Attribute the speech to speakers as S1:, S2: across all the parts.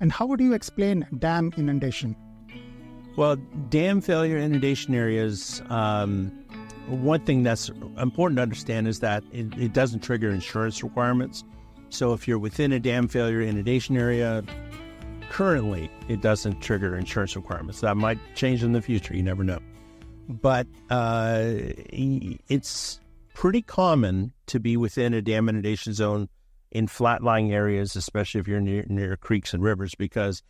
S1: And how would you explain dam inundation?
S2: Well, dam failure inundation areas, one thing that's important to understand is that it doesn't trigger insurance requirements. So if you're within a dam failure inundation area, currently it doesn't trigger insurance requirements. That might change in the future. You never know. But it's pretty common to be within a dam inundation zone in flat-lying areas, especially if you're near creeks and rivers, because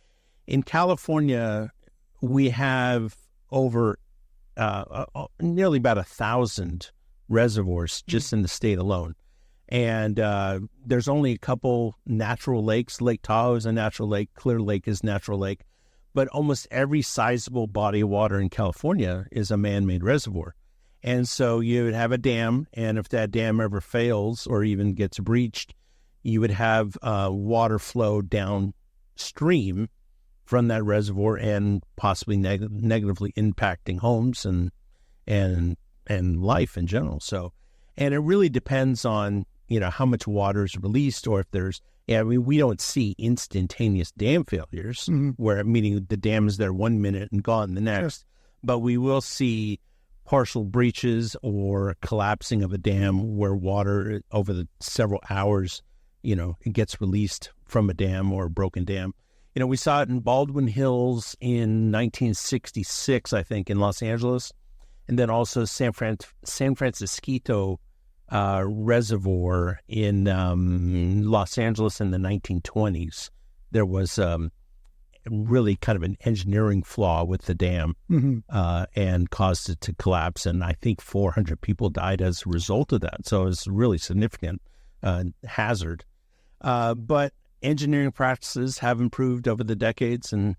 S2: in California, we have over nearly about 1,000 reservoirs just in the state alone. And there's only a couple natural lakes. Lake Tahoe is a natural lake. Clear Lake is a natural lake. But almost every sizable body of water in California is a man-made reservoir. And so you would have a dam, and if that dam ever fails or even gets breached, you would have water flow downstream from that reservoir and possibly negatively impacting homes and life in general. So, and it really depends on, how much water is released, or if there's, we don't see instantaneous dam failures where, meaning the dam is there 1 minute and gone the next, but we will see partial breaches or collapsing of a dam where water over the several hours, it gets released from a dam or a broken dam. We saw it in Baldwin Hills in 1966, I think, in Los Angeles, and then also San Francisco Reservoir in Los Angeles in the 1920s. There was really kind of an engineering flaw with the dam and caused it to collapse, and I think 400 people died as a result of that. So it's a really significant hazard. But engineering practices have improved over the decades and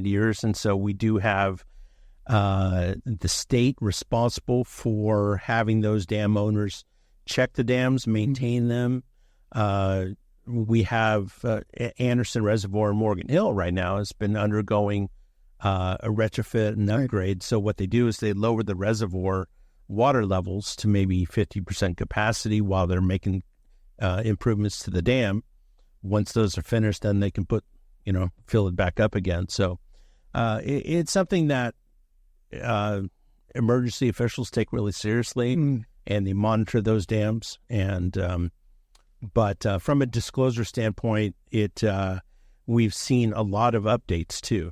S2: years, and so we do have the state responsible for having those dam owners check the dams, maintain them. We have Anderson Reservoir in Morgan Hill right now has been undergoing a retrofit and upgrade. So what they do is they lower the reservoir water levels to maybe 50% capacity while they're making improvements to the dam. Once those are finished, then they can fill it back up again. So it's something that emergency officials take really seriously, and they monitor those dams. And but from a disclosure standpoint, we've seen a lot of updates too.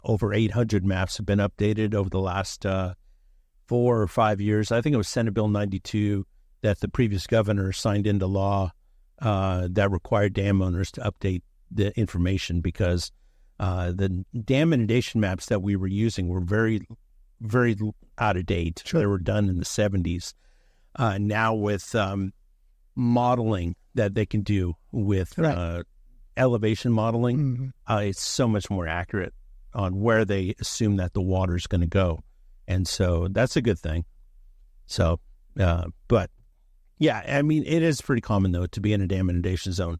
S2: Over 800 maps have been updated over the last 4 or 5 years. I think it was Senate Bill 92 that the previous governor signed into law that required dam owners to update the information, because the dam inundation maps that we were using were very, very out of date. They were done in the 70s. Now with modeling that they can do with elevation modeling, it's so much more accurate on where they assume that the water is going to go. And so that's a good thing. So, but yeah, I mean, it is pretty common, though, to be in a dam inundation zone.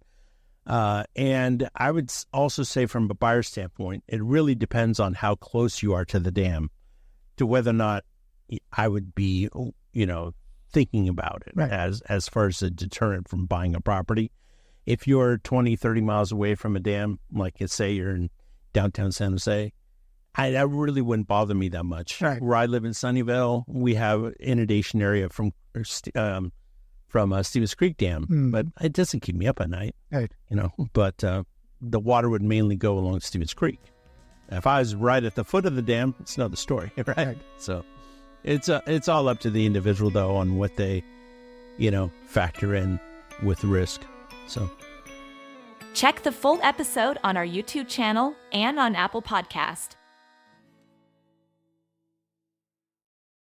S2: And I would also say from a buyer standpoint, it really depends on how close you are to the dam to whether or not I would be, thinking about it as far as a deterrent from buying a property. If you're 20, 30 miles away from a dam, like say you're in downtown San Jose, that really wouldn't bother me that much. Where I live in Sunnyvale, we have an inundation area from Stevens Creek Dam, but it doesn't keep me up at night, but the water would mainly go along Stevens Creek. If I was right at the foot of the dam, it's another story, right? So it's all up to the individual, though, on what they, factor in with risk. So
S3: check the full episode on our YouTube channel and on Apple Podcast.